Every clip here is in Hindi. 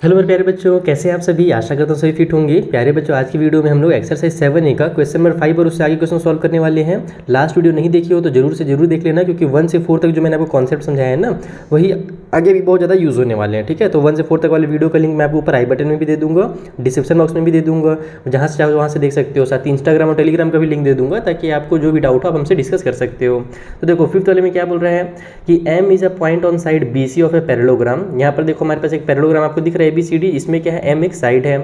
हेलो मेरे प्यारे बच्चों, कैसे हैं आप सभी। आशा करता हूँ सभी फिट होंगे। प्यारे बच्चों, आज की वीडियो में हम लोग एक्सरसाइज 7A का क्वेश्चन नंबर 5 और उससे आगे क्वेश्चन सॉल्व करने वाले हैं। लास्ट वीडियो नहीं देखी हो तो जरूर से जरूर देख लेना, क्योंकि 1 से 4 तक जो मैंने आपको कॉन्सेप्ट समझाया है ना, वही आगे भी बहुत ज़्यादा यूज़ होने वाले हैं। ठीक है, तो 1 से 4 तक वाले वीडियो का लिंक मैं आपको ऊपर आई बटन में भी दे दूंगा, डिस्क्रिप्शन बॉक्स में भी दे दूंगा, जहाँ से चाहो वहाँ से देख सकते हो। साथ ही इंस्टाग्राम और टेलीग्राम का भी लिंक दे दूंगा, ताकि आपको जो भी डाउट हो आप हमसे डिस्कस कर सकते हो। तो देखो, फिफ्थ वाले में क्या बोल रहा है कि M is a point on side BC of a parallelogram. यहाँ पर देखो हमारे पास एक पैरेललोग्राम आपको दिख रहा है ABCD। इसमें क्या है, एम एक साइड है।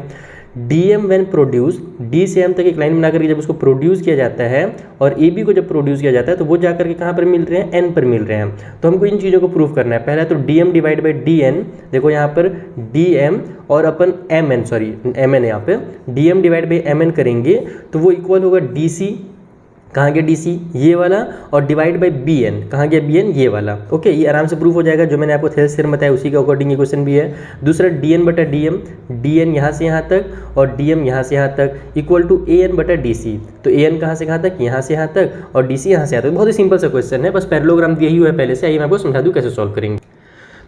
DM व्हेन प्रोड्यूस, D से M तक एक लाइन बनाकर के जब उसको प्रोड्यूस किया जाता है और AB को जब प्रोड्यूस किया जाता है तो वो जाकर के कहाँ पर मिल रहे हैं, N पर मिल रहे हैं। तो हमको इन चीज़ों को प्रूव करना है। पहला तो DM डिवाइड बाई DN, देखो यहाँ पर DM और अपन MN, सॉरी MN यहाँ पे DM डिवाइड बाई MN करेंगे तो वो इक्वल होगा DC, कहाँ गया DC, ये वाला, और डिवाइड बाई BN, कहाँ गया BN, ये वाला। ओके, ये आराम से प्रूफ हो जाएगा। जो मैंने आपको थेल्स थ्योरम बताया उसी के अकॉर्डिंग ये क्वेश्चन भी है। दूसरा DN बटा DM, DN यहाँ से यहाँ तक और DM यहाँ से यहाँ तक इक्वल टू AN बटा DC। तो AN कहाँ से कहाँ तक, यहाँ से यहाँ तक, और DC यहाँ से यहाँ तक। बहुत ही सिंपल सा क्वेश्चन है, बस पैरेललोग्राम दिया ही हुआ है पहले से। आइए मैं आपको समझा दूँ कैसे सॉल्व करेंगे।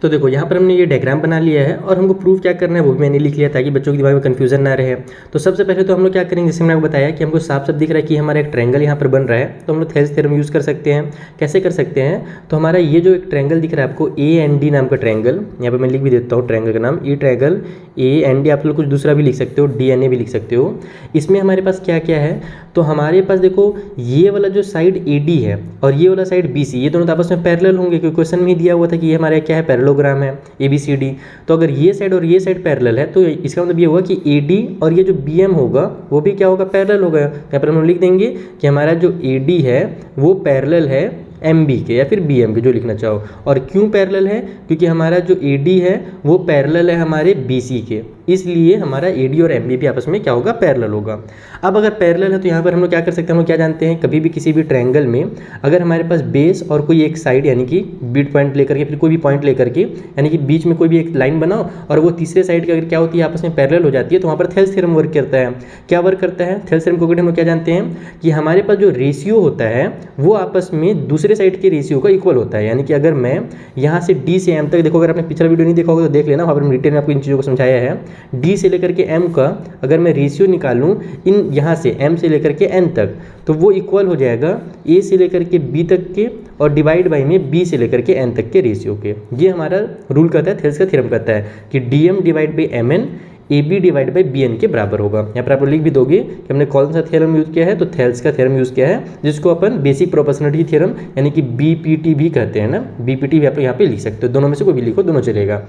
तो देखो यहाँ पर हमने ये डायग्राम बना लिया है और हमको प्रूफ क्या करना है वो भी मैंने लिख लिया, ताकि बच्चों के दिमाग में कन्फ्यूजन ना रहे। तो सबसे पहले तो हम लोग क्या करेंगे, जैसे मैंने आपको बताया कि हमको साफ साफ दिख रहा है कि हमारा एक ट्रायंगल यहाँ पर बन रहा है, तो हम लोग थेल्स थ्योरम यूज़ कर सकते हैं। कैसे कर सकते हैं, तो हमारा ये जो एक ट्रायंगल दिख रहा है आपको AND नाम का ट्रायंगल, यहाँ पर मैं लिख भी देता हूँ ट्रायंगल का नाम। ये ट्रायंगल AND, आप लोग कुछ दूसरा भी लिख सकते हो, DNA भी लिख सकते हो। इसमें हमारे पास क्या क्या है, तो हमारे पास देखो ये वाला जो साइड AD है और ये वाला साइड BC, ये दोनों तो आपस में पैरेलल होंगे, क्योंकि क्वेश्चन में ही दिया हुआ था कि ये हमारा क्या है, पैरेललोग्राम है ABCD। तो अगर ये साइड और ये साइड पैरेलल है तो इसका मतलब ये होगा कि AD और ये जो BM होगा वो भी क्या होगा, पैरेलल होगा। यहाँ पर हम लिख देंगे कि हमारा जो AD है वो पैरेलल है MB के या फिर BM के, जो लिखना चाहो। और क्यों पैरेलल है, क्योंकि हमारा जो AD है वो पैरेलल है हमारे BC के, इसलिए हमारा AD और MB भी आपस में क्या होगा, पैरेलल होगा। अब अगर पैरेलल है तो यहाँ पर हम लोग क्या कर सकते हैं, हम लोग क्या जानते हैं, कभी भी किसी भी ट्रायंगल में अगर हमारे पास बेस और कोई एक साइड यानी कि मिड पॉइंट लेकर के, फिर कोई भी पॉइंट लेकर के, यानी कि बीच में कोई भी एक लाइन बनाओ और वो तीसरे साइड की अगर क्या होती है, आपस में पैरेलल हो जाती है, तो वहाँ पर थेल्स थ्योरम वर्क करता है। क्या वर्क करता है, थेल्स थ्योरम को हम लोग क्या जानते हैं कि हमारे पास जो रेशियो होता है वो आपस में दूसरे साइड के रेशियो का इक्वल होता है। यानी कि अगर मैं यहाँ से D से M तक, देखो अगर आपने पिछला वीडियो नहीं देखा होगा तो देख लेना, वहाँ पर डिटेल में आपको इन चीज़ों को समझाया है। D से लेकर के M का अगर मैं रेशियो निकालूं इन यहाँ से M से लेकर के N तक, तो वो इक्वल हो जाएगा A से लेकर के B तक के और डिवाइड बाई में B से लेकर के N तक के रेशियो के। ये हमारा रूल कहता है, थेल्स का थ्योरम कहता है कि DM divide by MN AB divide by BN के बराबर होगा। यहाँ पर आप लिख भी दोगे कि हमने कौन सा थ्योरम यूज़ किया है, तो थेल्स का थ्योरम यूज़ किया है, जिसको अपन बेसिक प्रोपोर्शनलिटी थ्योरम यानी कि BPT भी कहते हैं ना। BPT भी आप यहाँ पे लिख सकते हो, दोनों में से कोई भी लिखो, दोनों चलेगा।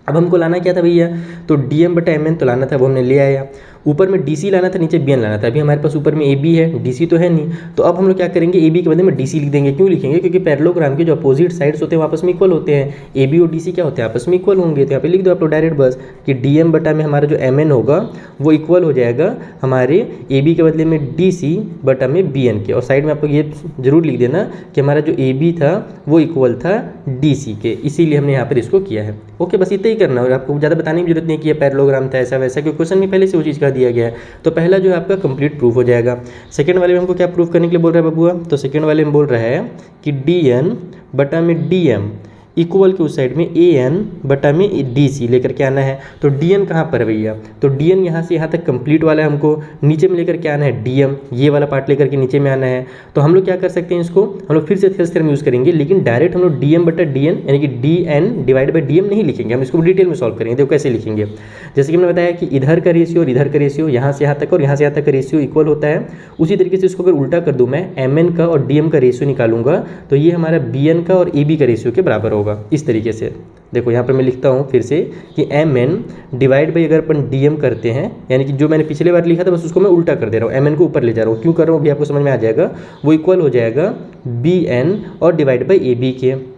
अब हमको लाना क्या था भैया, तो DM बटा MN तो लाना था, वो हमने ले आया। ऊपर में DC लाना था, नीचे BN लाना था। अभी हमारे पास ऊपर में AB है, DC तो है नहीं, तो अब हम लोग क्या करेंगे, AB के बदले में DC लिख देंगे। क्यों लिखेंगे, क्योंकि पैरेललोग्राम के जो अपोजिट साइड्स होते हैं वो आपस में इक्वल होते हैं। AB और DC क्या होते हैं, आपस में इक्वल होंगे। तो यहाँ पे लिख दो आप लोग डायरेक्ट बस कि DM बटा में हमारा जो MN होगा वो इक्वल हो जाएगा हमारे AB के बदले में DC बटा में BN के। और साइड में आप लोग ये जरूर लिख देना कि हमारा जो AB था वो इक्वल था DC के, इसीलिए हमने यहाँ पर इसको किया है। ओके, बस इतना ही करना है और आपको ज़्यादा बताने की जरूरत नहीं कि ये पैरेललोग्राम था ऐसा वैसा, क्योंकि क्वेश्चन में पहले से वो चीज़ का दिया गया है। तो पहला जो है आपका कंप्लीट प्रूफ हो जाएगा। सेकंड वाले में हमको क्या प्रूफ करने के लिए बोल रहा है बबुआ, तो सेकंड वाले में बोल रहा है कि DN बटा में DM इक्वल के उस साइड में AN बटा में DC लेकर के आना है। तो DN कहाँ पर है भैया, तो DN यहाँ से यहाँ तक कंप्लीट वाला है, हमको नीचे में लेकर के आना है DM, ये वाला पार्ट लेकर के नीचे में आना है। तो हम लोग क्या कर सकते हैं, इसको हम लोग फिर से थेल्स थ्योरम यूज़ करेंगे, लेकिन डायरेक्ट हम लोग DM बटा DN यानी कि DN डिवाइड बाई DM नहीं लिखेंगे, हम इसको डिटेल में सॉल्व करेंगे। देखो कैसे लिखेंगे, जैसे कि हमने बताया कि इधर का रेशियो और इधर का रेशियो, यहाँ से यहाँ तक और यहाँ से यहाँ तक का रेशियो इक्वल होता है। उसी तरीके से इसको अगर उल्टा कर दूँ, मैं MN का और DM का रेशियो निकालूंगा तो ये हमारा BN का और AB का रेशियो के बराबर होगा। इस तरीके से देखो यहाँ पर मैं लिखता हूँ फिर से कि MN डिवाइड बाई अगर अपन DM करते हैं, यानी कि जो मैंने पिछले बार लिखा था बस उसको मैं उल्टा कर दे रहा हूँ, MN को ऊपर ले जा रहा हूँ। क्यों कर रहा हूँ अभी आपको समझ में आ जाएगा। वो इक्वल हो जाएगा BN और डिवाइड बाई AB के।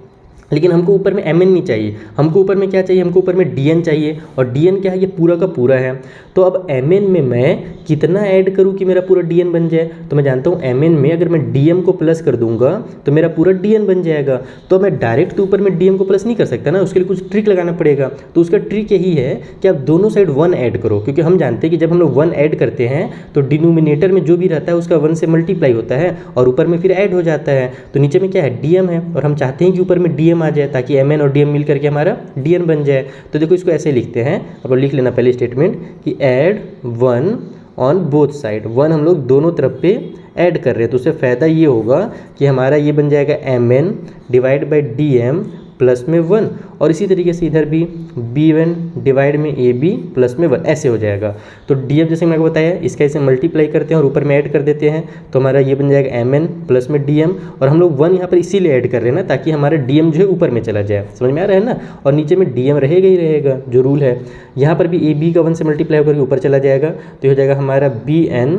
लेकिन हमको ऊपर में MN नहीं चाहिए, हमको ऊपर में क्या चाहिए, हमको ऊपर में DN चाहिए। और DN क्या है, ये पूरा का पूरा है। तो अब MN में मैं कितना ऐड करूँ कि मेरा पूरा डी एन बन जाए। तो मैं जानता हूँ एम एन में अगर मैं डी एम को प्लस कर दूंगा तो मेरा पूरा डी एन बन जाएगा। तो मैं डायरेक्ट तो ऊपर में डी एम को प्लस नहीं कर सकता ना, उसके लिए कुछ ट्रिक लगाना पड़ेगा। तो उसका ट्रिक यही है कि आप दोनों साइड 1 ऐड करो, क्योंकि हम जानते हैं कि जब हम लोग 1 ऐड करते हैं तो डिनोमिनेटर में जो भी रहता है उसका 1 से मल्टीप्लाई होता है और ऊपर में फिर ऐड हो जाता है। तो नीचे में क्या है, डी एम है, और हम चाहते हैं कि ऊपर में डी एम आ जाए ताकि एम एन और डी एम मिल करके हमारा डी एन बन जाए। तो देखो इसको ऐसे लिखते हैं, अब लिख लेना पहले स्टेटमेंट कि ऐड 1 ऑन बोथ साइड। 1 हम लोग दोनों तरफ पे ऐड कर रहे हैं, तो उससे फ़ायदा ये होगा कि हमारा ये बन जाएगा M N divide by D M plus में 1, और इसी तरीके से इधर भी बी वन डिवाइड में ए बी प्लस में 1 ऐसे हो जाएगा। तो डी एम जैसे मैंने आपको बताया इसका इसे मल्टीप्लाई करते हैं और ऊपर में ऐड कर देते हैं, तो हमारा ये बन जाएगा एम एन प्लस में डी एम, और हम लोग 1 यहाँ पर इसीलिए ऐड कर रहे हैं ना ताकि हमारा डी एम जो है ऊपर में चला जाए। समझ में आ रहा है ना, और नीचे में डी एम रहेगा ही रहेगा, जो रूल है। यहाँ पर भी ए बी का 1 से मल्टीप्लाई होकर ऊपर चला जाएगा, तो ये हो जाएगा हमारा बी एन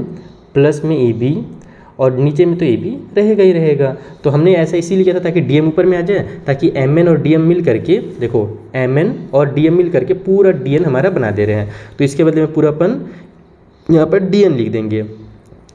प्लस में ए बी, और नीचे में तो ए भी रहेगा ही रहेगा। तो हमने ऐसा इसीलिए किया था ताकि डी एम ऊपर में आ जाए, ताकि एम एन और डी एम मिल करके, देखो एम एन और डी एम मिल करके पूरा डी एन हमारा बना दे रहे हैं। तो इसके बदले में पूरा अपन यहाँ पर डी एन लिख देंगे।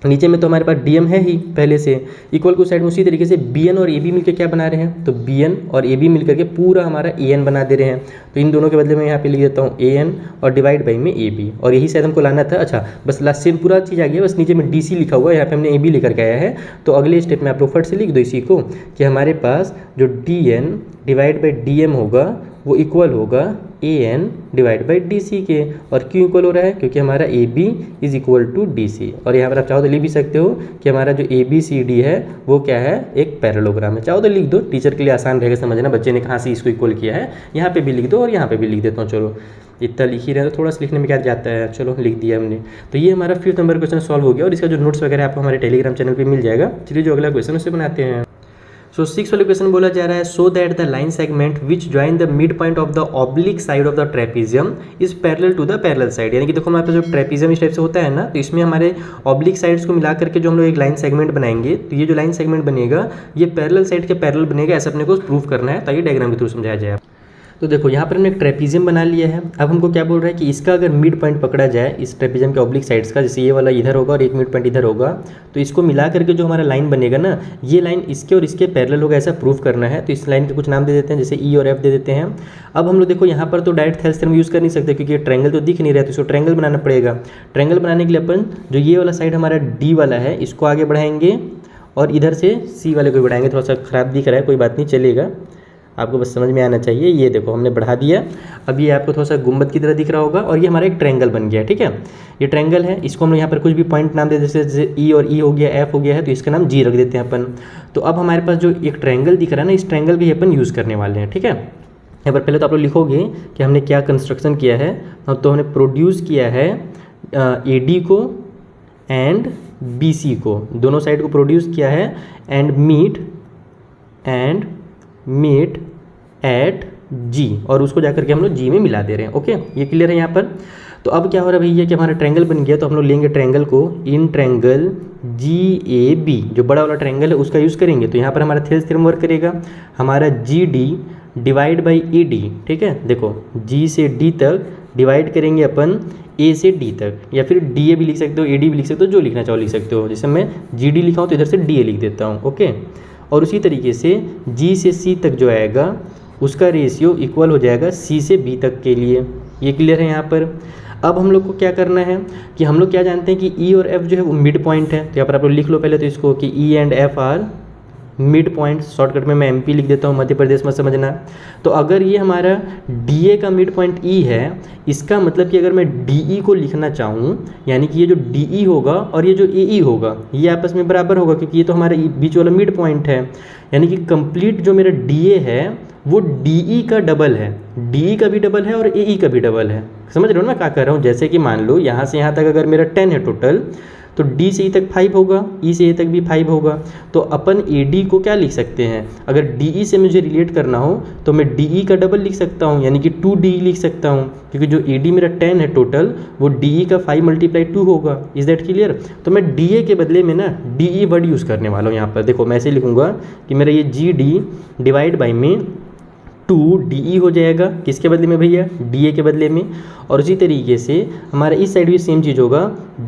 नीचे में तो हमारे पास डी एम है ही पहले से, इक्वल को साइड में उसी तरीके से बी एन और ए बी मिलकर क्या बना रहे हैं, तो बी एन और ए बी मिल करके पूरा हमारा ए एन बना दे रहे हैं। तो इन दोनों के बदले में यहाँ पे लिख देता हूँ ए एन और डिवाइड बाई में ए बी, और यही शायद हमको लाना था। अच्छा बस लास्ट से पूरा चीज़ आ गया, बस नीचे में डी सी लिखा हुआ है, यहाँ पे हमने ए बी लेकर के आया है। तो अगले स्टेप में आप लोग फट से लिख दो इसी को कि हमारे पास जो D N divide by D M होगा वो इक्वल होगा A N divide by D C के। और क्यों इक्वल हो रहा है, क्योंकि हमारा A B is equal to D C, और यहाँ पर आप चाहो तो लिख भी सकते हो कि हमारा जो ए बी सी डी है वो क्या है, एक पैरेललोग्राम है। चाहो तो लिख दो, टीचर के लिए आसान रहेगा समझना, बच्चे ने कहाँ से इसको इक्वल किया है। यहाँ पे भी लिख दो और यहाँ पे भी लिख देता हूँ। चलो इतना लिख ही रहे तो थोड़ा सा लिखने में क्या जाता है, चलो लिख दिया हमने। तो ये हमारा 5th नंबर क्वेश्चन सॉल्व हो गया, और इसका जो नोट्स वगैरह आपको हमारे टेलीग्राम चैनल पर मिल जाएगा। चलिए जो अगला क्वेश्चन उससे बनाते हैं। सो 6 वाले क्वेश्चन बोला जा रहा है, so that the line segment which join the mid point of the oblique side of the trapezium is parallel to the parallel side. यानी कि देखो हमारे पास जो ट्रेपीजियम इस टाइप से होता है ना, तो इसमें हमारे ऑब्लिक साइड्स को मिला करके जो हम लोग एक लाइन सेगमेंट बनाएंगे, तो ये जो लाइन सेगमेंट बनेगा ये पैरेलल साइड के पैरेलल बनेगा, ऐसा अपने को प्रूव करना है। ताकि डायग्राम के थ्रू समझाया जाए। तो देखो यहाँ पर हमने एक ट्रेपीजियम बना लिया है। अब हमको क्या बोल रहा है कि इसका अगर मिड पॉइंट पकड़ा जाए इस ट्रेपीजियम के ऑब्लिक साइड्स का, जैसे ये वाला इधर होगा और एक मिड पॉइंट इधर होगा, तो इसको मिला करके जो हमारा लाइन बनेगा ना, ये लाइन इसके और इसके पैरेलल होगा, ऐसा प्रूव करना है। तो इस लाइन के कुछ नाम दे देते हैं, जैसे ई और एफ दे देते हैं। अब हम लोग देखो यहाँ पर तो डायरेक्ट थेल्स थ्योरम यूज़ कर नहीं सकते क्योंकि ट्रायंगल तो दिख नहीं रहा है, तो इसको ट्रायंगल बनाना पड़ेगा। ट्रायंगल बनाने के लिए अपन जो ये वाला साइड हमारा डी वाला है इसको आगे बढ़ाएंगे और इधर से सी वाले को बढ़ाएंगे। थोड़ा सा खराब दिख रहा है, कोई बात नहीं, चलेगा, आपको बस समझ में आना चाहिए। ये देखो हमने बढ़ा दिया, अब ये आपको थोड़ा सा गुंबद की तरह दिख रहा होगा, और ये हमारा एक ट्रायंगल बन गया। ठीक है, ये ट्रायंगल है, इसको हम लोग यहाँ पर कुछ भी पॉइंट नाम दे देते, जैसे ई और ई हो गया, एफ हो गया है, तो इसका नाम जी रख देते हैं अपन। तो अब हमारे पास जो एक ट्रायंगल दिख रहा है ना, इस ट्रायंगल भी अपन यूज़ करने वाले हैं। ठीक है, यहाँ पर पहले तो आप लोग लिखोगे कि हमने क्या कंस्ट्रक्शन किया है। तो हमने प्रोड्यूस किया है ए डी को एंड बी सी को, दोनों साइड को प्रोड्यूस किया है, एंड मीट एट जी, और उसको जाकर के हम लोग जी में मिला दे रहे हैं। ओके, ये क्लियर है यहाँ पर। तो अब क्या हो रहा है भैया कि हमारा ट्रायंगल बन गया, तो हम लोग लेंगे ट्रायंगल को in triangle ji A B, जो बड़ा वाला ट्रायंगल है उसका यूज़ करेंगे। तो यहाँ पर हमारा थेल्स थ्योरम वर्क करेगा, हमारा G D divide by E D. ठीक है, देखो जी से डी तक डिवाइड करेंगे अपन ए से डी तक, या फिर डी ए भी लिख सकते हो, ए डी भी लिख सकते हो, जो लिखना चाहो लिख सकते हो। जैसे मैं जी डी लिखा हूँ तो इधर से डी ए लिख देता हूँ। ओके, और उसी तरीके से जी से सी तक जो आएगा उसका रेशियो इक्वल हो जाएगा सी से बी तक के लिए। ये क्लियर है यहाँ पर। अब हम लोग को क्या करना है कि हम लोग क्या जानते हैं कि ई और एफ जो है वो मिड पॉइंट है। तो यहाँ पर आप लोग लिख लो पहले तो इसको कि E and F R mid point, shortcut में मैं एमपी लिख देता हूँ, मध्य प्रदेश में समझना। तो अगर ये हमारा डीए का मिड पॉइंट ई है, इसका मतलब कि अगर मैं डीई को लिखना चाहूँ, यानी कि ये जो डीई होगा और ये जो एई होगा ये आपस में बराबर होगा, क्योंकि ये तो हमारा बीच वाला मिड पॉइंट है। यानी कि कंप्लीट जो मेरा डीए है वो डीई का डबल है, डीई का भी डबल है और एई का भी डबल है। समझ रहे हो ना क्या कर रहा हूँ। जैसे कि मान लो यहाँ से यहाँ तक अगर मेरा 10 है टोटल, तो डी से ई तक 5 होगा, ई से ए तक भी 5 होगा। तो अपन ए डी को क्या लिख सकते हैं, अगर डी ई से मुझे रिलेट करना हो तो मैं डी ई का डबल लिख सकता हूँ, यानी कि 2D लिख सकता हूँ, क्योंकि जो ए डी मेरा 10 है टोटल वो डी ई का 5 × 2 होगा। Is that clear. तो मैं डी ए के बदले में ना डी ई वर्ड यूज़ करने वाला हूँ यहाँ पर। देखो मैं ऐसे लिखूँगा कि मेरा ये जी डी डिवाइड बाई में 2DE हो जाएगा, किसके बदले में भैया, DA के बदले में। और उसी तरीके से हमारा इस साइड भी सेम चीज़ होगा,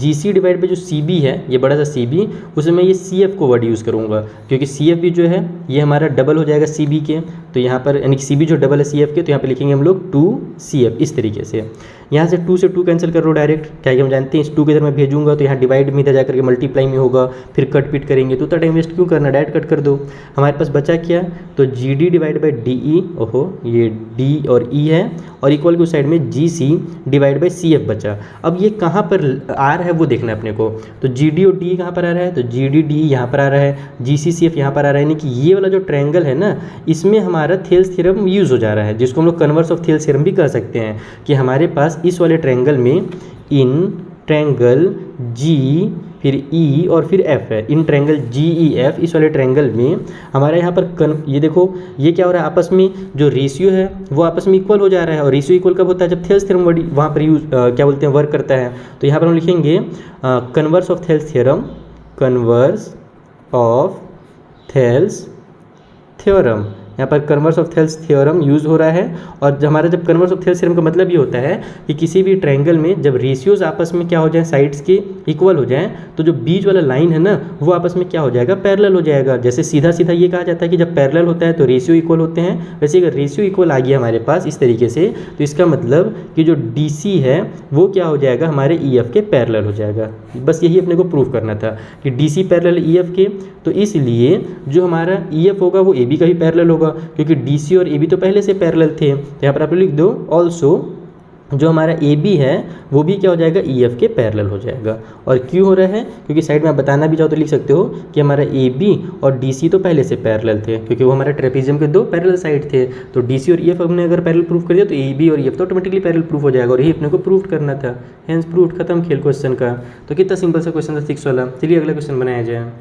GC डिवाइड बाई जो CB है, ये बड़ा सा CB, उसमें ये CF को वर्ड यूज़ करूँगा, क्योंकि CF भी जो है ये हमारा डबल हो जाएगा CB के, तो यहाँ पर यानी कि CB जो डबल है CF के, तो यहाँ पर लिखेंगे हम लोग 2CF इस तरीके से। यहाँ से 2 से 2 कैंसिल कर लो डायरेक्ट, क्या कि हम जानते हैं इस 2 के इधर मैं भेजूंगा तो यहाँ डिवाइड में इधर जाकर के मल्टीप्लाई में होगा, फिर कट पिट करेंगे तो उतना टाइम वेस्ट क्यों करना, डायरेक्ट कट कर दो। हमारे पास बचा क्या, तो GD डिवाइड बाई DE, ओहो ये D और E है, और इक्वल के उस साइड में GC डिवाइड बाई CF बचा। अब ये कहाँ पर आ रहा है वो देखना है अपने को, तो GD और DE कहाँ पर आ रहा है, तो GD DE यहाँ पर आ रहा है, GC CF यहाँ पर आ रहा है, यानी कि ये वाला जो ट्रायंगल है ना, इसमें हमारा थेल्स थ्योरम यूज़ हो जा रहा है, जिसको हम लोग कन्वर्स ऑफ थेल्स थ्योरम भी कह सकते हैं, कि हमारे पास इस वाले ट्रायंगल में इन ट्रायंगल G फिर E और फिर F है, इन ट्रायंगल GEF, इस वाले ट्रायंगल में हमारे यहाँ पर ये देखो ये क्या हो रहा है, आपस में जो रेशियो है वो आपस में इक्वल हो जा रहा है। और रेशियो इक्वल कब होता है, जब थेल्स थ्योरम वहाँ पर यूज क्या बोलते हैं वर्क करता है। तो यहाँ पर हम लिखेंगे converse of Thales theorem, converse of Thales theorem, यहाँ पर converse of Thales theorem use हो रहा है। और हमारा जब कन्वर्स ऑफ थेल्स थ्योरम का मतलब ये होता है कि किसी भी ट्रायंगल में जब रेशियोज आपस में क्या हो जाए, साइड्स के इक्वल हो जाएं, तो जो बीच वाला लाइन है ना वो आपस में क्या हो जाएगा, पैरेलल हो जाएगा। जैसे सीधा सीधा ये कहा जाता है कि जब पैरेलल होता है तो रेशियो इक्वल होते हैं, वैसे अगर रेशियो इक्वल आ गया हमारे पास इस तरीके से, तो इसका मतलब कि जो DC है वो क्या हो जाएगा, हमारे EF के पैरेलल हो जाएगा। बस यही अपने को प्रूव करना था कि DC पैरेलल EF के, तो इसलिए जो हमारा EF होगा वो AB का भी पैरेलल होगा, क्योंकि DC और AB तो पहले से पैरेलल थे। तो यहाँ पर आप लिख दो ऑल्सो जो हमारा AB है वो भी क्या हो जाएगा, EF के पैरेलल हो जाएगा। और क्यों हो रहा है, क्योंकि साइड में आप बताना भी चाहो तो लिख सकते हो कि हमारा AB और DC तो पहले से पैरेलल थे, क्योंकि वो हमारे ट्रेपेजियम के दो पैरेलल साइड थे। तो DC और EF हमने अगर पैरेलल प्रूफ कर दिया तो AB और EF तो ऑटोमेटिकली पैरेलल प्रूफ हो जाएगा, और यही अपने को प्रूफ करना था। हेंस प्रूफ खत्म खेल क्वेश्चन का। तो कितना सिंपल सा क्वेश्चन था 6 वाला। चलिए अगला क्वेश्चन बनाया जाए।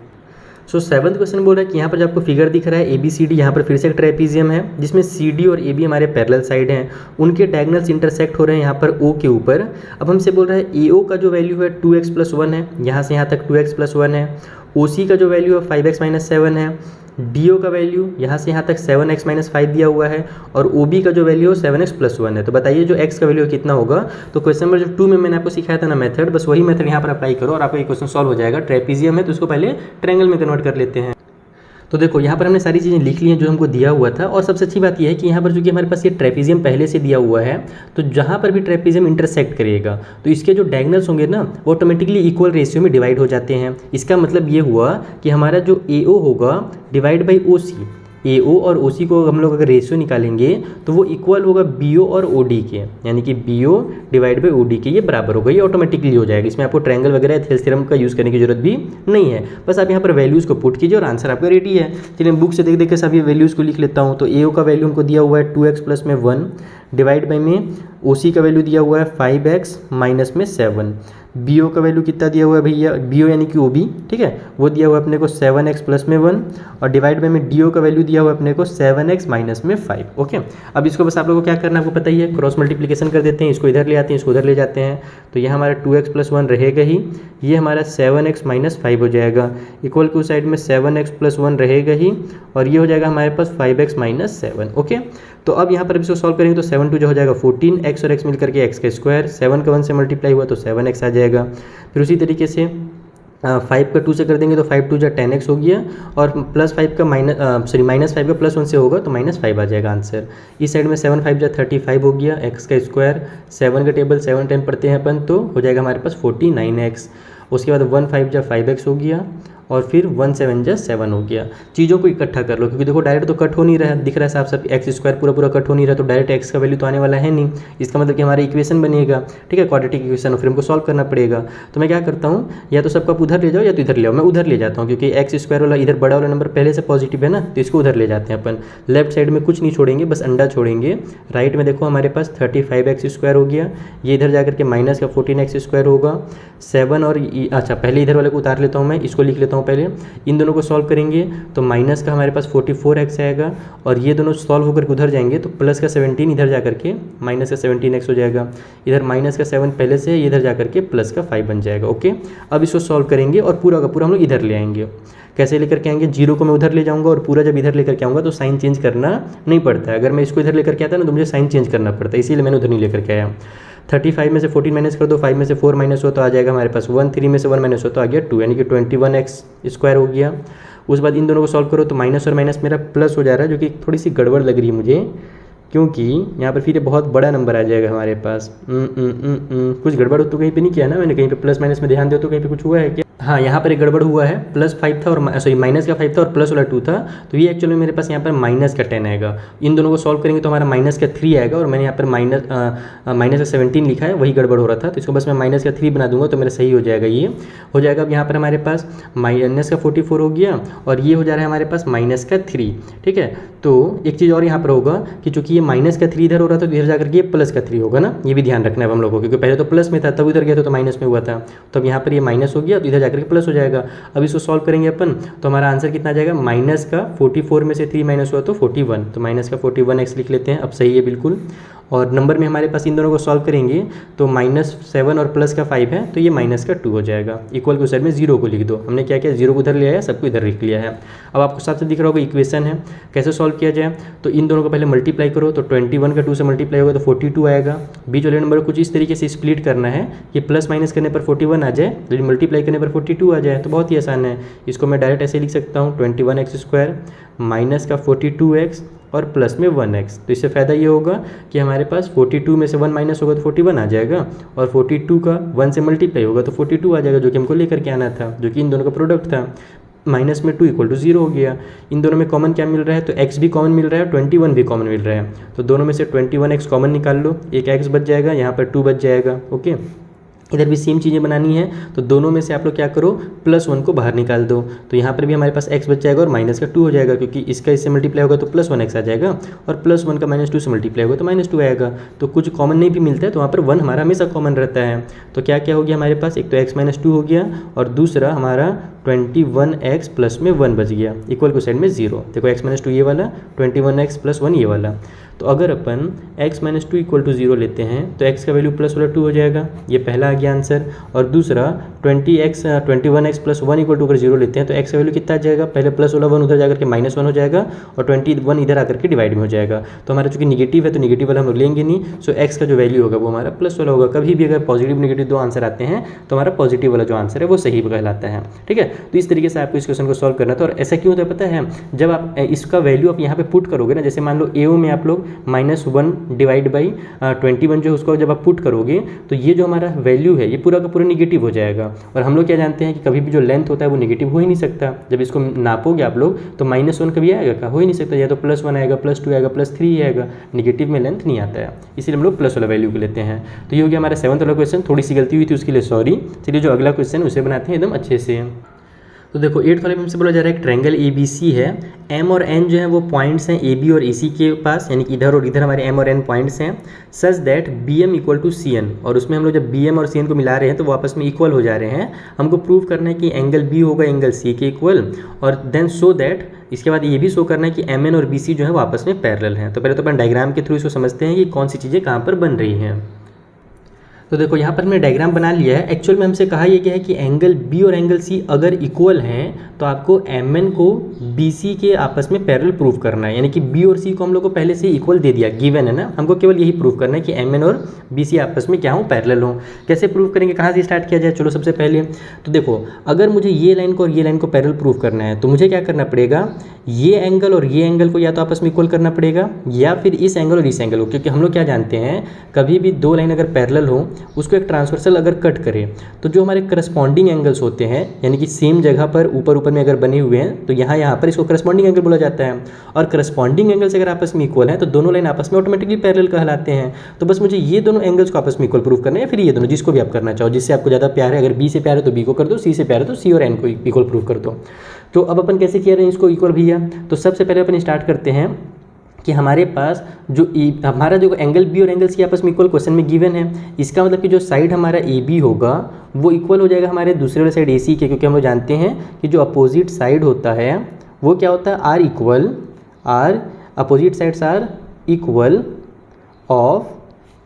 सो 7th क्वेश्चन बोल रहा है कि यहाँ पर जो आपको फिगर दिख रहा है ABCD, यहाँ पर फिर से एक ट्रेपेजियम है जिसमें CD और AB हमारे पैरेलल साइड हैं, उनके डायगोनल्स इंटरसेक्ट हो रहे हैं यहाँ पर O के ऊपर। अब हमसे बोल रहा है AO का जो वैल्यू है 2x + 1 है, यहाँ से यहाँ तक 2x + 1 है। OC का जो वैल्यू है 5x - 7 है। DO का वैल्यू यहाँ से यहाँ तक 7x - 5 दिया हुआ है, और OB का जो वैल्यू है 7x + 1 है। तो बताइए जो x का वैल्यू कितना होगा। तो क्वेश्चन नंबर जो 2 में मैंने आपको सिखाया था ना मेथड, बस वही मेथड यहाँ पर अप्लाई करो और आपका ये क्वेश्चन सॉल्व हो जाएगा। ट्रेपेजियम है तो इसको पहले ट्रायंगल में कन्वर्ट कर लेते हैं। तो देखो यहाँ पर हमने सारी चीज़ें लिख ली हैं जो हमको दिया हुआ था। और सबसे अच्छी बात यह है कि यहाँ पर जो कि हमारे पास ये ट्रेपेजियम पहले से दिया हुआ है, तो जहाँ पर भी ट्रेपेजियम इंटरसेक्ट करेगा तो इसके जो डायगोनल्स होंगे ना वो ऑटोमेटिकली इक्वल रेशियो में डिवाइड हो जाते हैं। इसका मतलब ये हुआ कि हमारा जो AO होगा डिवाइड बाई OC, AO और OC को हम लोग अगर रेशियो निकालेंगे तो वो इक्वल होगा BO और OD के, यानी कि BO डिवाइड बाई OD के, ये बराबर होगा, ये ऑटोमेटिकली हो जाएगा। इसमें आपको ट्रायंगल वगैरह थेल्स थ्योरम का यूज़ करने की जरूरत भी नहीं है। बस आप यहाँ पर वैल्यूज़ को पुट कीजिए और आंसर आपका रेडी है। चलिए बुक से देख देख के सभी वैल्यूज़ को लिख लेता हूँ। तो AO का वैल्यू हमको दिया हुआ है 2x + 1 डिवाइड बाई में OC का वैल्यू दिया हुआ है 5x - 7। BO का वैल्यू कितना दिया हुआ है भैया, BO यानी कि OB, ठीक है, वो दिया हुआ है अपने को 7x + 1, और डिवाइड बाई में DO का वैल्यू दिया हुआ है अपने को 7x - 5। ओके, अब इसको बस आप लोगों को क्या करना है आपको पता ही है, क्रॉस मल्टीप्लिकेशन कर देते हैं, इसको इधर ले आते हैं, इसको उधर ले जाते हैं। तो यह हमारा 2x + 1 रहेगा ही, ये हमारा 7x - 5 हो जाएगा, इक्वल टू साइड में 7x + 1 रहेगा ही, और ये हो जाएगा हमारे पास 5x - 7। ओके, तो अब यहाँ पर इसको सॉल्व करेंगे तो 7 2 जो हो जाएगा 14, x और x मिल करके x का स्क्वायर, 7 का 1 से मल्टीप्लाई हुआ तो 7x आ जाएगा। फिर उसी तरीके से 5 का 2 से कर देंगे तो 5 2 = 10x हो गया, और +5 का -5 का +1 से होगा तो -5 आ जाएगा आंसर। इस साइड में 7 5 = 35 हो गया, x का स्क्वायर, 7 का टेबल 7 10 पढ़ते हैं अपन, तो हो जाएगा हमारे पास 49x। उसके बाद 1 5 = 5x हो गया, और फिर 1 7 = 7 हो गया। चीज़ों को इकट्ठा कर लो, क्योंकि देखो डायरेक्ट तो कट हो नहीं रहा है, दिख रहा है साफ साफ एक्स स्क्वायर पूरा कट हो नहीं रहा, तो डायरेक्ट एक्स का वैल्यू तो आने वाला है नहीं। इसका मतलब कि हमारा इक्वेशन बनेगा, ठीक है, क्वाड्रेटिक इक्वेशन, और फिर हमको सॉल्व करना पड़ेगा। तो मैं क्या करता हूँ, या तो सबका उधर ले जाओ या तो इधर ले आओ। मैं उधर ले जाता हूँ, क्योंकि एक्स स्क्वायर वाला इधर बड़ा वाला नंबर पहले से पॉजिटिव है ना, तो इसको उधर ले जाते हैं अपन। लेफ्ट साइड में कुछ नहीं छोड़ेंगे, बस अंडा छोड़ेंगे। राइट में देखो हमारे पास 35x² हो गया, ये इधर जाकर के माइनस का 14x² होगा। 7 और अच्छा पहले इधर वाले को उतार लेता हूँ मैं, इसको लिख लेता हूँ हूँ पहले, इन दोनों को सॉल्व करेंगे तो माइनस का हमारे पास 44x आएगा और ये दोनों सॉल्व होकर उधर जाएंगे तो प्लस का 17 इधर जा करके माइनस का 17x हो जाएगा, इधर माइनस का 7 पहले से इधर जा करके प्लस का 5 बन जाएगा। ओके, अब इसको सॉल्व करेंगे और पूरा का पूरा हम लोग इधर ले आएंगे। कैसे लेकर के आएंगे, जीरो को मैं उधर ले जाऊंगा और पूरा जब इधर लेकर के आऊँगा तो साइन चेंज करना नहीं पड़ता है। अगर मैं इसको इधर लेकर के आता ना तो मुझे साइन चेंज करना पड़ता है, इसीलिए मैंने उधर नहीं लेकर के आया। 35 में से 14 माइनस कर दो, 5 में से 4 माइनस हो तो आ जाएगा हमारे पास 1, 3 में से 1 माइनस हो तो आ गया 2, यानी कि 21x² हो गया। उस बाद इन दोनों को सॉल्व करो तो माइनस और माइनस मेरा प्लस हो जा रहा है, जो कि थोड़ी सी गड़बड़ लग रही है मुझे, क्योंकि यहाँ पर फिर ये बहुत बड़ा नंबर आ जाएगा हमारे पास। कुछ गड़बड़ हो तो कहीं पे नहीं किया ना मैंने, कहीं पे प्लस माइनस में ध्यान दो तो कहीं पे कुछ हुआ है क्या? हाँ, यहाँ पर एक गड़बड़ हुआ है, प्लस 5 था और सॉरी माइनस का 5 था और प्लस वाला 2 था, तो ये एक्चुअली मेरे पास यहाँ पर माइनस का 10 आएगा। इन दोनों को सॉल्व करेंगे तो हमारा माइनस का 3 आएगा और मैंने यहाँ पर माइनस का 17 लिखा है, वही गड़बड़ हो रहा था, तो इसको बस मैं माइनस का 3 बना दूंगा तो मेरा सही हो जाएगा। ये हो जाएगा अब यहाँ पर हमारे पास माइनस का 44 हो गया और ये हो जा रहा है हमारे पास माइनस का 3। ठीक है, तो एक चीज़ और यहाँ पर होगा कि चूंकि ये माइनस का 3 इधर हो रहा था तो इधर जाकर के ये प्लस का 3 होगा ना, ये भी ध्यान रखना है हम लोगों को, क्योंकि पहले तो प्लस में था तब इधर गया तो माइनस में हुआ था, तो अब यहाँ पर ये माइनस हो गया तो इधर जाकर के प्लस हो जाएगा। अब इसको सॉल्व करेंगे अपन तो हमारा आंसर कितना आ जाएगा, माइनस का 44 में से 3 माइनस हुआ तो 41, तो माइनस का 41x लिख लेते हैं। अब सही है बिल्कुल, और नंबर में हमारे पास इन दोनों को सॉल्व करेंगे तो -7 और प्लस का 5 है तो ये माइनस का 2 हो जाएगा। इक्वल के साइड में 0 को लिख दो, हमने क्या किया 0 को उधर ले आया, सबको इधर लिख लिया है। अब आपको साथ साथ दिख रहा होगा इक्वेशन है, कैसे सॉल्व किया जाए, तो इन दोनों को पहले मल्टीप्लाई करो तो 21 का 2 से मल्टीप्लाई होगा तो 42 आएगा। बीच वाले नंबर को कुछ इस तरीके से स्प्लिट करना है कि प्लस माइनस करने पर 41 आ जाए, तो मल्टीप्लाई करने पर 42 आ जाए, तो बहुत ही आसान है। इसको मैं डायरेक्ट ऐसे लिख सकता हूँ 21x² माइनस का 42x और प्लस में 1x। तो इससे फ़ायदा ये होगा कि हमारे पास 42 में से 1 माइनस होगा तो 41 आ जाएगा और 42 का 1 से मल्टीप्लाई होगा तो 42 आ जाएगा, जो कि हमको लेकर के आना था, जो कि इन दोनों का प्रोडक्ट था। माइनस में 2 = 0 हो गया। इन दोनों में कॉमन क्या मिल रहा है, तो x भी कॉमन मिल रहा है, 21 भी कॉमन मिल रहा है, तो दोनों में से 21x कॉमन निकाल लो, एक x बच जाएगा, यहाँ पर 2 बच जाएगा। ओके, इधर भी सेम चीज़ें बनानी है, तो दोनों में से आप लोग क्या करो +1 को बाहर निकाल दो, तो यहाँ पर भी हमारे पास x बच जाएगा और माइनस का 2 हो जाएगा, क्योंकि इसका इससे मल्टीप्लाई होगा तो +1x आ जाएगा और +1 का -2 से मल्टीप्लाई होगा तो -2 आएगा। तो कुछ कॉमन नहीं भी मिलता है तो वहाँ पर 1 हमारा हमेशा कॉमन रहता है। तो क्या क्या हो गया हमारे पास, एक तो x - 2 हो गया और दूसरा हमारा 21x प्लस में 1 बच गया, इक्वल को साइड में 0। देखो x - 2 ये वाला, 21x प्लस 1 ये वाला। तो अगर अपन x - 2 = 0 लेते हैं तो x का वैल्यू प्लस वाला 2 हो जाएगा, ये पहला आ गया आंसर। और दूसरा 21x प्लस 1 = अगर 0 लेते हैं तो x का वैल्यू कितना आ जाएगा, पहले प्लस वाला 1 उधर जाकर के -1 हो जाएगा और 21 इधर आकर के डिवाइड में हो जाएगा। तो हमारा चूंकि निगेटिव है तो निगेटिव वाला हम लोग लेंगे नहीं, सो x का जो वैल्यू होगा वो हमारा प्लस वाला होगा। कभी भी अगर पॉजिटिव निगेटिव दो आंसर आते हैं तो हमारा पॉजिटिव वाला जो आंसर है वो सही कहलाता है। ठीक है, तो इस तरीके से आपको इस क्वेश्चन को सॉल्व करना था। और ऐसा क्यों होता है पता है, जब आप इसका वैल्यू आप यहाँ पे पुट करोगे ना, जैसे मान लो AO में आप लोग -1 डिवाइड बाई 21 जो उसको जब आप पुट करोगे तो ये जो हमारा वैल्यू है ये पूरा का पूरा निगेटिव हो जाएगा। और हम लोग क्या जानते हैं कि कभी भी जो लेंथ होता है वो निगेटिव हो ही नहीं सकता। जब इसको नापोगे आप लोग तो -1 कभी आएगा क्या, हो ही नहीं सकता, या तो +1 आएगा, +2 आएगा, +3 आएगा, निगेटिव में लेंथ नहीं आता है, इसीलिए हम लोग प्लस वाला वैल्यू को लेते हैं। तो ये हो गया हमारा 7th वाला क्वेश्चन। थोड़ी सी गलती हुई थी उसके लिए सॉरी। चलिए जो अगला क्वेश्चन उसे बनाते हैं एकदम अच्छे से। तो देखो 8th वाले में हमसे बोला जा रहा है एक ट्रायंगल ABC है, M और N जो है वो पॉइंट्स हैं AB और AC के पास, यानी कि इधर और इधर हमारे M और N पॉइंट्स हैं, सच दैट BM = CN। और उसमें हम लोग जब BM और CN को मिला रहे हैं तो वो आपस में इक्वल हो जा रहे हैं। हमको प्रूव करना है कि एंगल B होगा एंगल C के इक्वल, और देन सो दैट इसके बाद ये भी शो करना है कि MN और BC जो है वो आपस में पैरेलल हैं। तो पहले तो अपन डायग्राम के थ्रू इसको समझते हैं कि कौन सी चीज़ें कहाँ पर बन रही हैं। तो देखो यहाँ पर मैंने डायग्राम बना लिया है। एक्चुअल में हमसे कहा यह गया है कि एंगल B और एंगल C अगर इक्वल हैं तो आपको MN को BC के आपस में पैरेलल प्रूव करना है, यानी कि B और C को हम लोग को पहले से इक्वल दे दिया, गिवन है ना, हमको केवल यही प्रूव करना है कि MN और BC आपस में क्या हो, पैरेलल हो। कैसे प्रूव करेंगे, कहाँ से स्टार्ट किया जाए, चलो सबसे पहले तो देखो अगर मुझे ये लाइन को और ये लाइन को पैरेलल प्रूव करना है तो मुझे क्या करना पड़ेगा, ये एंगल और ये एंगल को या तो आपस में इक्वल करना पड़ेगा या फिर इस एंगल और इस एंगल को, क्योंकि हम लोग क्या जानते हैं कभी भी दो लाइन अगर पैरेलल हो उसको एक ट्रांसवर्सल अगर कट करें तो जो हमारे करस्पॉन्डिंग एंगल्स होते हैं, यानी कि सेम जगह पर ऊपर ऊपर में अगर बने हुए हैं तो यहाँ पर इसको करस्पॉन्डिंग एंगल बोला जाता है। और करस्पॉन्डिंग एंगल्स अगर आपस में इक्वल हैं तो दोनों लाइन आपस में ऑटोमेटिकली पैरेलल कहलाते हैं। तो बस मुझे ये दोनों एंगल्स को आपस में इक्वल प्रूव करना है, फिर ये दोनों जिसको भी आप करना चाहो, जिससे आपको ज़्यादा प्यार है, अगर B से प्यार है तो B को कर दो, C से प्यार है तो C और N को इक्वल प्रूव कर दो। तो अब अपन कैसे किया रहे हैं इसको इक्वल भैया, तो सबसे पहले अपन स्टार्ट करते हैं कि हमारे पास जो हमारा जो एंगल बी और एंगल सी आपस में इक्वल क्वेश्चन में गिवन है, इसका मतलब कि जो साइड हमारा ए बी होगा वो इक्वल हो जाएगा हमारे दूसरे वाले साइड ए सी के, क्योंकि हम लोग जानते हैं कि जो अपोजिट साइड होता है वो क्या होता है, are equal, are opposite sides are equal of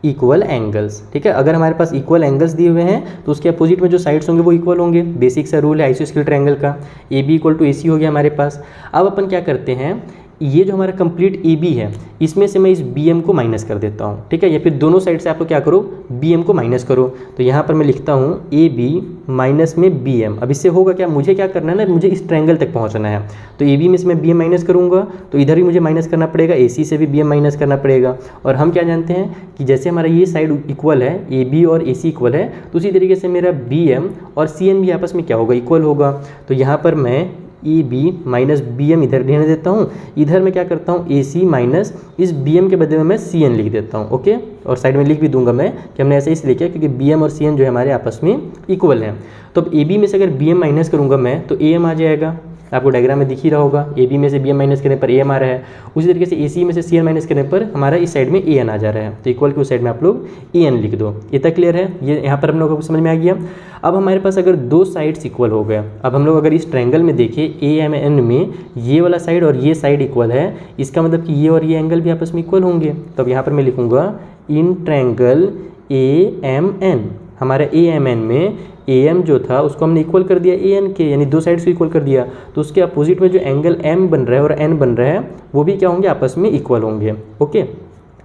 equal angles. ठीक है, अगर हमारे पास इक्वल एंगल्स दिए हुए हैं तो उसके अपोजिट में जो साइड्स होंगे वो इक्वल होंगे। बेसिक सा रूल है आइसोस्केलेटल ट्रायंगल का। ए बी इक्वल टू ए सी हो गया हमारे पास। अब अपन क्या करते हैं, ये जो हमारा कंप्लीट ए बी है इसमें से मैं इस बी एम को माइनस कर देता हूँ। ठीक है, या फिर दोनों साइड से आप लोग क्या करो, बी एम को माइनस करो। तो यहाँ पर मैं लिखता हूँ ए बी माइनस में बी एम। अब इससे होगा क्या, मुझे क्या करना है ना, मुझे इस ट्रायंगल तक पहुँचना है। तो ए बी में से मैं बी एम माइनस करूँगा तो इधर भी मुझे माइनस करना पड़ेगा, ए सी से भी बी एम माइनस करना पड़ेगा। और हम क्या जानते हैं कि जैसे हमारा ये साइड इक्वल है, ए बी और ए सी इक्वल है, तो उसी तरीके से मेरा बी एम और सी एन भी आपस में क्या होगा, इक्वल होगा। तो यहाँ पर मैं A B minus B M इधर रहने देता हूँ, इधर मैं क्या करता हूँ ए सी माइनस इस बी एम के बदले में मैं सी एन लिख देता हूँ। ओके, और साइड में लिख भी दूंगा मैं कि हमने ऐसे इसलिए किया क्योंकि बी एम और सी एन जो है हमारे आपस में इक्वल हैं। तो अब ए बी में से अगर बी एम माइनस करूँगा मैं तो ए एम आ जाएगा, आपको डायग्राम में दिख ही रहा होगा। ए बी में से बी एम माइनस करने पर ए एम आ रहा है, उसी तरीके से ए सी में से सी एन माइनस करने पर हमारा इस साइड में ए एन आ जा रहा है। तो इक्वल के उस साइड में आप लोग ए एन लिख दो। ये तक क्लियर है, ये यहाँ पर हम लोगों को समझ में आ गया। अब हमारे पास अगर दो साइड्स इक्वल हो गया, अब हम लोग अगर इस ट्रायंगल में देखें ए एम एन में ये वाला साइड और ये साइड इक्वल है, इसका मतलब कि ये और ये एंगल भी आपस में इक्वल होंगे। तो अब यहाँ पर मैं लिखूँगा in triangle A M N, हमारा ए एम एन में ए एम जो था उसको हमने इक्वल कर दिया ए एन के, यानी दो साइड्स को इक्वल कर दिया। तो उसके अपोजिट में जो एंगल एम बन रहा है और एन बन रहा है वो भी क्या होंगे, आपस में इक्वल होंगे। ओके,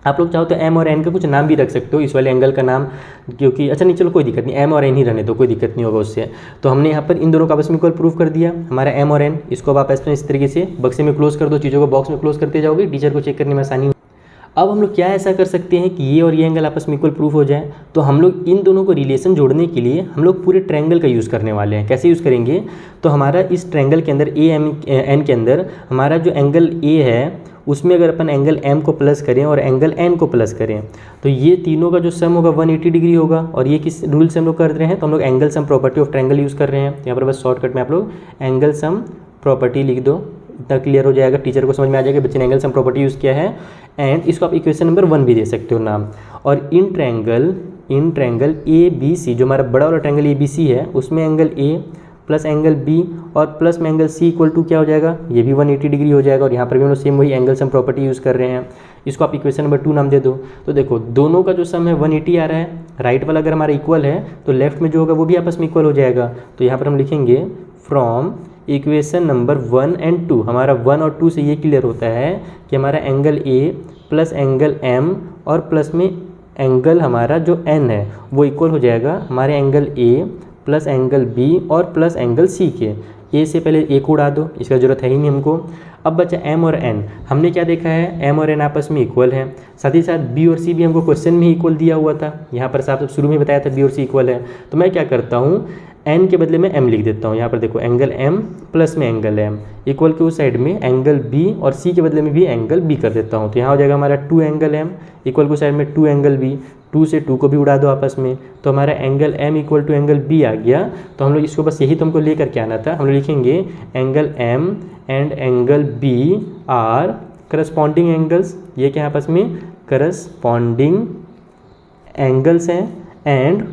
आप लोग चाहो तो एम और एन का कुछ नाम भी रख सकते हो इस वाले एंगल का नाम, क्योंकि अच्छा नहीं चलो कोई दिक्कत नहीं, एम और एन ही रहने दो, कोई दिक्कत नहीं होगा उससे। तो हमने यहाँ पर इन दोनों का आपस में इक्वल प्रूफ कर दिया, हमारा एम और एन। इसको अब आप इस तरीके से बक्से में क्लोज कर दो, चीज़ों को बॉक्स में क्लोज करते जाओगे, टीचर को चेक करने में आसानी। अब हम लोग क्या ऐसा कर सकते हैं कि ये और ये एंगल आपस में इक्वल प्रूफ हो जाए, तो हम लोग इन दोनों को रिलेशन जोड़ने के लिए हम लोग पूरे ट्रायंगल का यूज़ करने वाले हैं। कैसे यूज़ करेंगे, तो हमारा इस ट्रायंगल के अंदर ए एम एन के अंदर हमारा जो एंगल ए है उसमें अगर अपन एंगल एम को प्लस करें और एंगल एन को प्लस करें तो ये तीनों का जो सम होगा 180 डिग्री होगा। और ये किस रूल से हम लोग कर रहे हैं, तो हम लोग angle sum property of triangle use कर रहे हैं। यहाँ पर बस शॉर्टकट में आप लोग एंगल सम प्रॉपर्टी लिख दो, इतना क्लियर हो जाएगा, टीचर को समझ में आ जाएगा बच्चे ने एंगल सम प्रॉपर्टी यूज़ किया है। एंड इसको आप इक्वेशन नंबर 1 भी दे सकते हो नाम। और इन ट्रायंगल ए बी सी, जो हमारा बड़ा वाला ट्रायंगल ए बी सी है उसमें angle A plus angle B और प्लस में एंगल सी इक्वल टू क्या हो जाएगा, ये भी 180 डिग्री हो जाएगा। और यहाँ पर भी हम लोग सेम वही एंगल सम प्रॉपर्टी यूज़ कर रहे हैं। इसको आप इक्वेशन नंबर 2 नाम दे दो। तो देखो दोनों का जो सम है 180 आ रहा है, राइट वाला अगर हमारा इक्वल है तो लेफ्ट में जो होगा वो भी आपस में इक्वल हो जाएगा। तो यहाँ पर हम लिखेंगे फ्रॉम इक्वेशन नंबर 1 एंड 2, हमारा 1 और 2 से ये क्लियर होता है कि हमारा angle A plus angle M और प्लस में एंगल हमारा जो एन है वो इक्वल हो जाएगा हमारे angle A plus angle B और प्लस एंगल सी के। ए से पहले ए को उड़ा दो, इसका ज़रूरत है ही नहीं हमको। अब बचा एम और एन, हमने क्या देखा है, एम और एन आपस में इक्वल है, साथ ही साथ बी और सी भी हमको क्वेश्चन में ही इक्वल दिया हुआ था। यहाँ पर साहब शुरू में बताया था बी और सी इक्वल है। तो मैं क्या करता हूँ, एन के बदले में एम लिख देता हूँ। यहाँ पर देखो एंगल एम प्लस में एंगल एम इक्वल के उस साइड में एंगल बी और सी के बदले में भी एंगल बी कर देता हूँ। तो यहाँ हो जाएगा हमारा 2 एंगल एम इक्वल के उस साइड में 2 एंगल बी, 2 से 2 को भी उड़ा दो आपस में, तो हमारा angle M equal to angle B आ गया। तो हम लोग इसको बस यही तो हमको लेकर के आना था। हम लोग लिखेंगे angle M and angle B are corresponding angles, ये क्या आपस में करस्पॉन्डिंग एंगल्स हैं एंड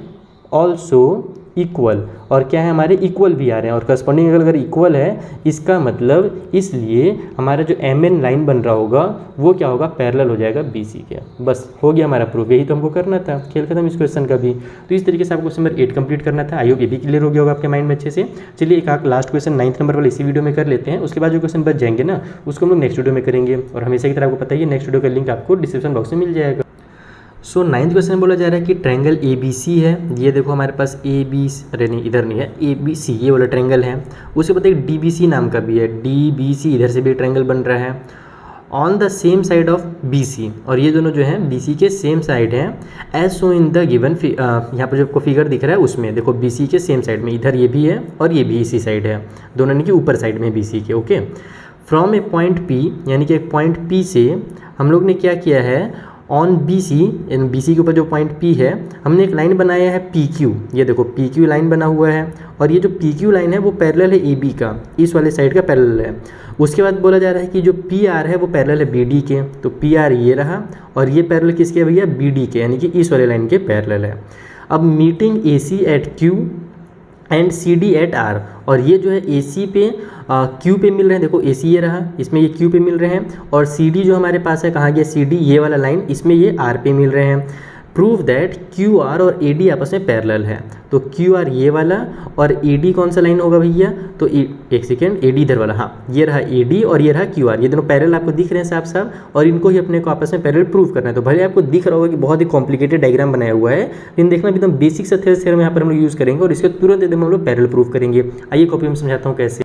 ऑल्सो इक्वल, और क्या है हमारे इक्वल भी आ रहे हैं। और करस्पॉन्डिंग एंगल अगर इक्वल है इसका मतलब इसलिए हमारा जो एम एन लाइन बन रहा होगा वो क्या होगा, पैरेलल हो जाएगा बी सी के। बस हो गया हमारा प्रूफ, यही तो हमको करना था, खेल खत्म इस क्वेश्चन का भी। तो इस तरीके से आपको क्वेश्चन नंबर 8 कंप्लीट करना था। आई होप ये भी क्लियर हो गया होगा आपके माइंड में अच्छे से। चलिए एक लास्ट क्वेश्चन 9th नंबर वाला इसी वीडियो में कर लेते हैं, उसके बाद जो क्वेश्चन बच जाएंगे ना उसको हम लोग नेक्स्ट वीडियो में करेंगे। और हमेशा की तरह आपको पता ही है नेक्स्ट वीडियो का लिंक आपको डिस्क्रिप्शन बॉक्स में मिल जाएगा। सो 9th क्वेश्चन बोला जा रहा है कि ट्रायंगल ए बी सी है। ये देखो हमारे पास ए बी, अरे नहीं इधर नहीं है, ए बी सी ये वाला ट्रायंगल है। उसके बाद एक डी बी सी नाम का भी है, डी बी सी इधर से भी ट्रायंगल बन रहा है on the same side of B C, और ये दोनों जो हैं बी सी के सेम साइड हैं as so in the given. यहाँ पर जो आपको फिगर दिख रहा है उसमें देखो बी सी के सेम साइड में इधर ये भी है और ये भी इसी साइड है, दोनों यानी कि ऊपर साइड में बी सी के। Okay, from A point P, यानी कि एक पॉइंट पी से हम लोग ने क्या किया है, on B C, in B C के ऊपर जो पॉइंट पी है, हमने एक लाइन बनाया है पी क्यू। ये देखो पी क्यू लाइन बना हुआ है और ये जो पी क्यू लाइन है वो पैरेलल है ए बी का, इस वाले साइड का पैरेलल है। उसके बाद बोला जा रहा है कि जो पी आर है वो पैरेलल है बी डी के, तो पी आर ये रहा और ये पैरेलल किसके है भैया, बी डी के, यानी कि इस वाले लाइन के पैरेलल है। अब meeting A C at Q and C D at R, और ये जो है ए सी पे क्यू पे मिल रहे हैं, देखो ए सी ये रहा, इसमें ये क्यू पे मिल रहे हैं, और सी डी जो हमारे पास है, कहाँ गया सी डी, ये वाला लाइन, इसमें ये आर पे मिल रहे हैं। प्रूव दैट क्यू आर और ए डी आपस में पैरेलल है। तो क्यू आर ये वाला और ए डी कौन सा लाइन होगा भैया, तो एक सेकेंड, ए डी इधर वाला, हाँ ये रहा ए डी और ये रहा क्यू आर, ये दोनों पैरेलल आपको दिख रहे हैं साफ साफ, और इनको ही अपने को आपस में पैरेलल प्रूव करना है। तो भले आपको दिख रहा होगा कि बहुत ही कॉम्प्लिकेटेड डायग्राम बनाया हुआ है, लेकिन देखना एकदम बेसिक सा थ्योरम यहाँ पर हम लोग यूज़ करेंगे और इसके तुरंत एकदम हम लोग पैरेलल प्रूव करेंगे। आइए कॉपी में समझाता हूँ कैसे।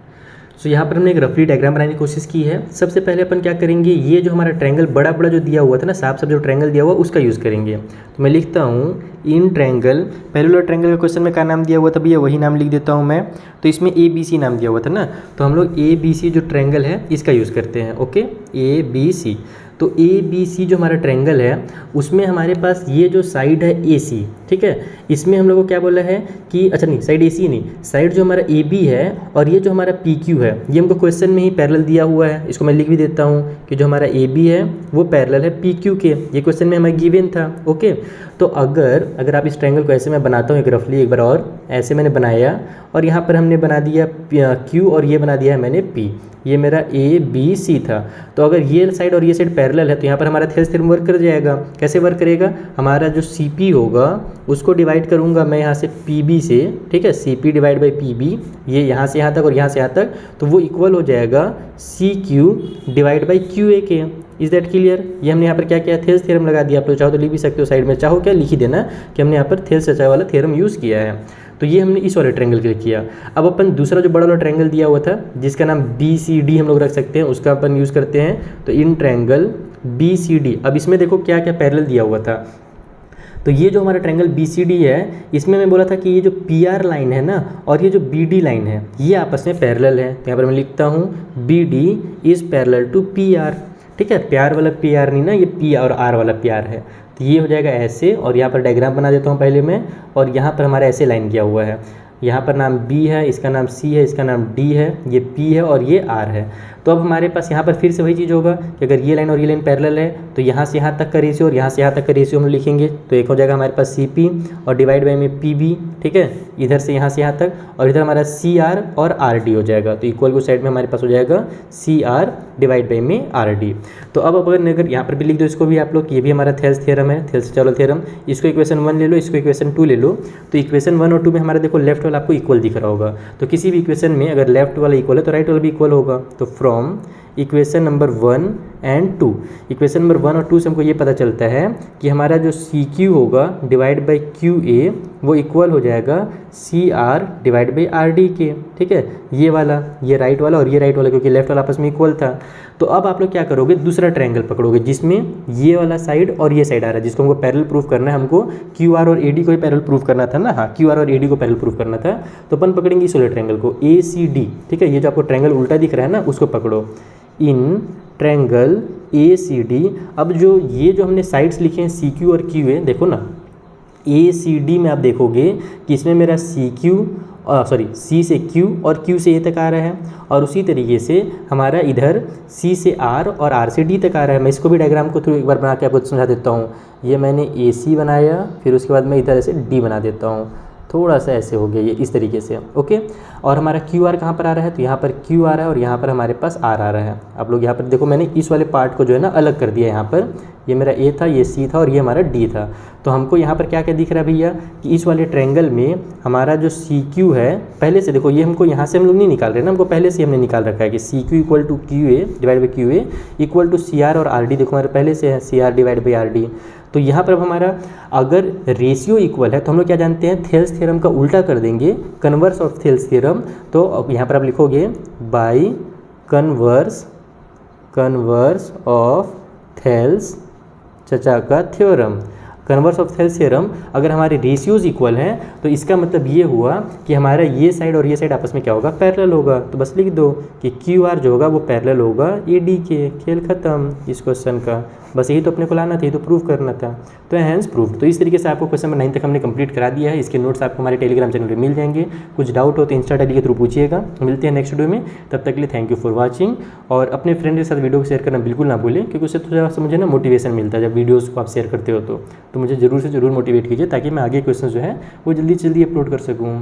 तो यहाँ पर हमने एक रफली डायग्राम बनाने की कोशिश की है। सबसे पहले अपन क्या करेंगे, ये जो हमारा ट्रायंगल बड़ा बड़ा जो दिया हुआ था ना, साफ साफ जो ट्रायंगल दिया हुआ उसका यूज़ करेंगे। तो मैं लिखता हूँ इन ट्रायंगल, पहले वाला ट्रायंगल का क्वेश्चन में क्या नाम दिया हुआ था भैया, वही नाम लिख देता हूँ मैं। तो इसमें ए बी सी नाम दिया हुआ था ना, तो हम लोग ए बी सी जो ट्रायंगल है इसका यूज़ करते हैं। Okay, A B C. तो ए बी सी जो हमारा ट्रायंगल है उसमें हमारे पास ये जो साइड है ए सी, ठीक है, इसमें हम लोग को क्या बोला है कि, अच्छा नहीं साइड ए सी नहीं, साइड जो हमारा ए बी है और ये जो हमारा पी क्यू है, ये हमको क्वेश्चन में ही पैरेलल दिया हुआ है। इसको मैं लिख भी देता हूँ कि जो हमारा ए बी है वो पैरेलल है पी क्यू के, ये क्वेश्चन में हमें गिवन था। ओके, तो अगर आप इस ट्रायंगल को ऐसे मैं बनाता हूँ एक रफली एक बार, और ऐसे मैंने बनाया और यहाँ पर हमने बना दिया क्यू और ये बना दिया है मैंने पी, ये मेरा ए बी सी था। तो अगर ये साइड और ये साइड पैरेलल है तो यहाँ पर हमारा थेल्स थ्योरम वर्क कर जाएगा। कैसे वर्क करेगा, हमारा जो सी पी होगा उसको डिवाइड करूँगा मैं यहाँ से पी बी से, ठीक है, C P divide by P B, ये यहाँ से यहाँ तक और यहाँ से यहाँ तक, तो वो इक्वल हो जाएगा C Q divide by Q A के। Is that clear. ये हमने यहाँ पर क्या किया, थेल्स थ्योरम लगा दिया। आप लोग चाहो तो लिख भी सकते हो साइड में, चाहो क्या लिख ही देना कि हमने यहाँ पर थेल्स चचा वाला थ्योरम यूज़ किया है। तो ये हमने इस वाले ट्रायंगल के लिए किया। अब अपन दूसरा जो बड़ा वाला ट्रायंगल दिया हुआ था जिसका नाम बी सी डी हम लोग रख सकते हैं, उसका अपन यूज़ करते हैं। तो in triangle B C D, अब इसमें देखो क्या क्या पैरेलल दिया हुआ था। तो ये जो हमारा ट्रायंगल बी सी डी है, इसमें मैं बोला था कि ये जो पी आर लाइन है ना और ये जो बी डी लाइन है ये आपस में पैरेलल है। यहाँ पर मैं लिखता हूँ B D is parallel to P R, ठीक है, प्यार वाला पी आर नहीं ना, ये पी और आर वाला पी आर है। तो ये हो जाएगा ऐसे, और यहाँ पर डायग्राम बना देता हूँ पहले मैं, और यहाँ पर हमारा ऐसे लाइन किया हुआ है। यहाँ पर नाम बी है, इसका नाम सी है, इसका नाम डी है, ये पी है और ये आर है। तो अब हमारे पास यहाँ पर फिर से वही चीज़ होगा कि अगर ये लाइन और ये लाइन पैरेलल है तो यहाँ से यहाँ तक का रेशियो और यहाँ से यहाँ तक का रेशियो हम लिखेंगे। तो एक हो जाएगा हमारे पास सी पी और डिवाइड बाई में पी बी, ठीक है, इधर से यहाँ तक, और इधर हमारा सी आर और आर डी हो जाएगा। तो इक्वल को साइड में हमारे पास हो जाएगा सी आर डिवाइड बाई में आर डी। तो अब अगर यहाँ पर भी लिख दो इसको भी आप लोग, ये भी हमारा थेल्स थ्योरम है, थेल्स चचा वाला थ्योरम। इसको इक्वेशन 1 ले लो, इसको इक्वेशन 2 ले लो। तो इक्वेशन 1 और 2 में हमारा देखो लेफ्ट वाला आपको इक्वल दिख रहा होगा। तो किसी भी इक्वेशन में अगर लेफ्ट वाला इक्वल है तो राइट वाला भी इक्वल होगा। तो from equation number 1 and 2, equation number 1 और 2 से हमको ये पता चलता है कि हमारा जो सी क्यू होगा डिवाइड बाई क्यू ए वो इक्वल हो जाएगा C R divide by R D के, ठीक है, ये वाला, ये राइट वाला और ये राइट वाला, क्योंकि लेफ्ट वाला आपस में इक्वल था। तो अब आप लोग क्या करोगे, दूसरा ट्रायंगल पकड़ोगे जिसमें ये वाला साइड और ये साइड आ रहा है, जिसको हमको पैरेलल प्रूफ करना है। हमको क्यू आर और ए डी को ही पैरेलल प्रूफ करना था ना, हाँ क्यू आर और ए डी को पैरेलल प्रूफ करना था। तो अपन पकड़ेंगे इस वाले ट्रायंगल को ए सी डी, ठीक है, ये जो आपको ट्रायंगल उल्टा दिख रहा है ना उसको पकड़ो, इन ट्रायंगल ए सी डी। अब जो ये जो हमने साइड्स लिखे हैं सी क्यू और क्यू ए, देखो ना ए सी डी में आप देखोगे कि इसमें मेरा सी क्यू सी से क्यू और क्यू से ए तक आ रहा है, और उसी तरीके से हमारा इधर सी से आर और आर से डी तक आ रहा है। मैं इसको भी डायग्राम को थ्रू एक बार बना के आपको समझा देता हूँ। ये मैंने ए सी बनाया, फिर उसके बाद मैं इधर ऐसे डी बना देता हूँ, थोड़ा सा ऐसे हो गया ये इस तरीके से। ओके, और हमारा क्यू आर कहाँ पर आ रहा है, तो यहाँ पर क्यू आ रहा है और यहाँ पर हमारे पास आर आ रहा है। आप लोग यहाँ पर देखो मैंने इस वाले पार्ट को जो है ना अलग कर दिया। यहाँ पर ये मेरा ए था, ये सी था और ये हमारा डी था। तो हमको यहाँ पर क्या क्या दिख रहा है भैया कि इस वाले ट्रायंगल में हमारा जो सी क्यू है, पहले से देखो ये हमको यहाँ से हम लोग नहीं निकाल रहे ना, हमको पहले से हमने निकाल रखा है कि C Q equal to Q A divide by Q A equal to C R और आर डी, देखो हमारे पहले से है C R divide by R D. तो यहाँ पर अब हमारा अगर रेशियो इक्वल है तो हम लोग क्या जानते हैं, थेल्स थ्योरम का उल्टा कर देंगे, कन्वर्स ऑफ थेल्स थ्योरम। तो यहाँ पर आप लिखोगे बाय कन्वर्स ऑफ थेल्स चचा का theorem. Converse of Thales theorem, अगर हमारे रेशियोज इक्वल हैं तो इसका मतलब ये हुआ कि हमारा ये साइड और ये साइड आपस में क्या होगा, पैरेलल होगा। तो बस लिख दो कि क्यू आर जो होगा वो पैरेलल होगा ए डी के। खेल खत्म इस क्वेश्चन का। बस यही तो अपने को लाना था, ये तो प्रूव करना था, तो हैंस प्रूफ। तो इस तरीके से आपको क्वेश्चन नंबर 9 तक हमने कंप्लीट करा दिया है। इसके नोट्स आपको हमारे टेलीग्राम चैनल पर मिल जाएंगे। कुछ डाउट हो तो इंस्टा आईडी के थ्रू पूछिएगा। मिलते हैं नेक्स्ट वीडियो में, तब तक के लिए थैंक यू फॉर वॉचिंग। और अपने फ्रेंड के साथ वीडियो को शेयर करना बिल्कुल ना भूलें, क्योंकि उससे थोड़ा सा मुझे ना मोटिवेशन मिलता है जब वीडियोज़ को आप शेयर करते हो तो मुझे ज़रूर से ज़रूर मोटिवेट कीजिए, ताकि मैं आगे क्वेश्चन जो है वो जल्दी से जल्दी अपलोड कर सकूँ।